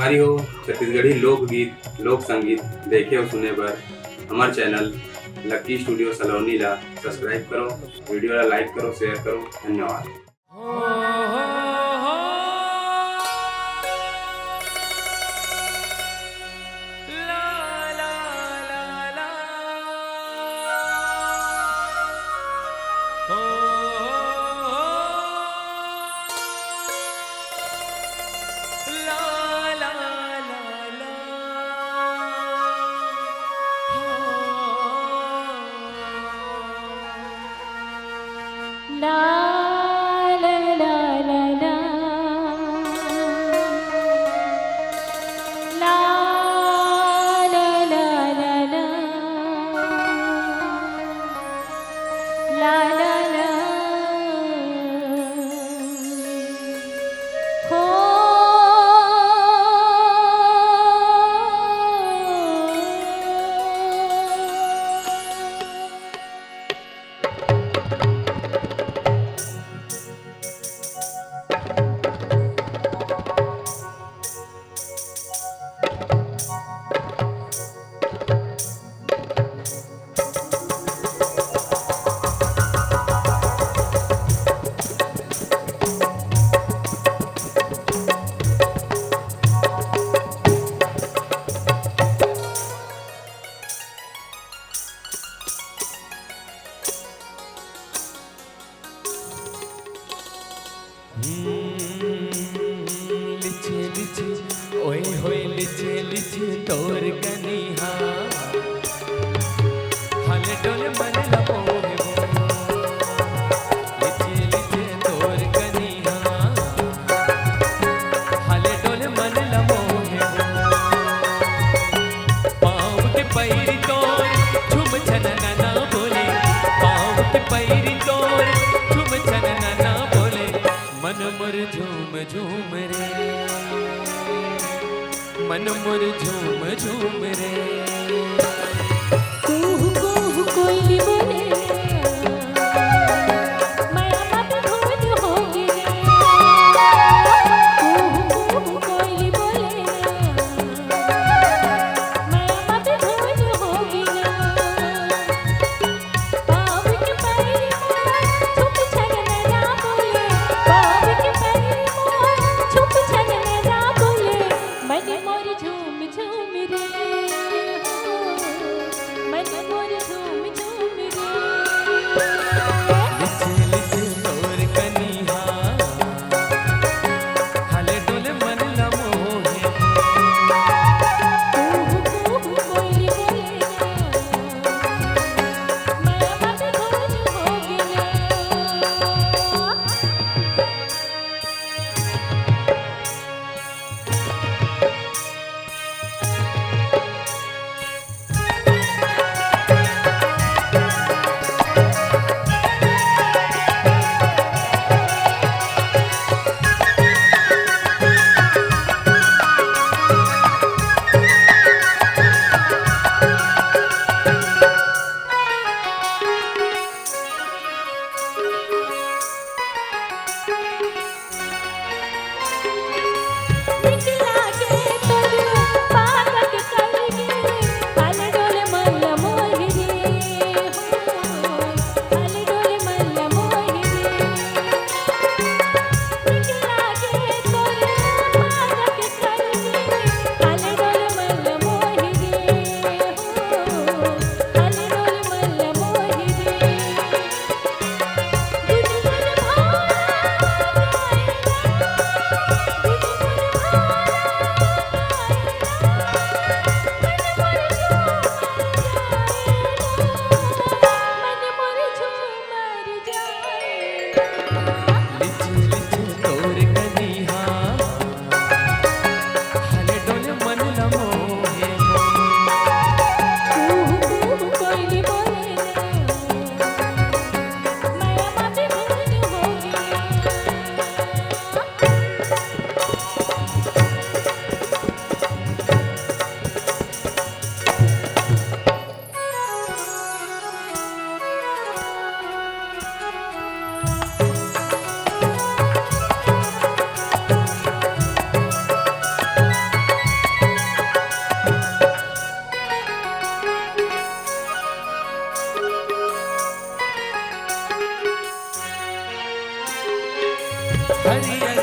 जानकारी हो छत्तीसगढ़ी लोकगीत लोक संगीत देखे और सुने बर हमार चैनल लकी स्टूडियो सलोनी ला सब्सक्राइब करो, वीडियो ला लाइक करो, शेयर करो। धन्यवाद। लिचे लिचे ओए होए लिचे लिचे तोर कनिहा हले डोल मन लबो है वो लिचे लिचे तोर कनिहा हले डोल मन लबो है वो पाँव के पैरी तोर झूम छनना ना बोले पाँव के पैरी तोर झूम छनना ना बोले मन मोर झूम झूम रे मन मोर झूम झूम रे कुहू कुहू कोयली बोले माया बाप धूज होगी रे कुहू कुहू कोयली बोले माया बाप धूज होगी रे पाँव के पैरी मोर छुप छनना ना बोले पाँव के पैरी मोर छुप छनना ना बोले मन मोर झूम झूम रे हरियर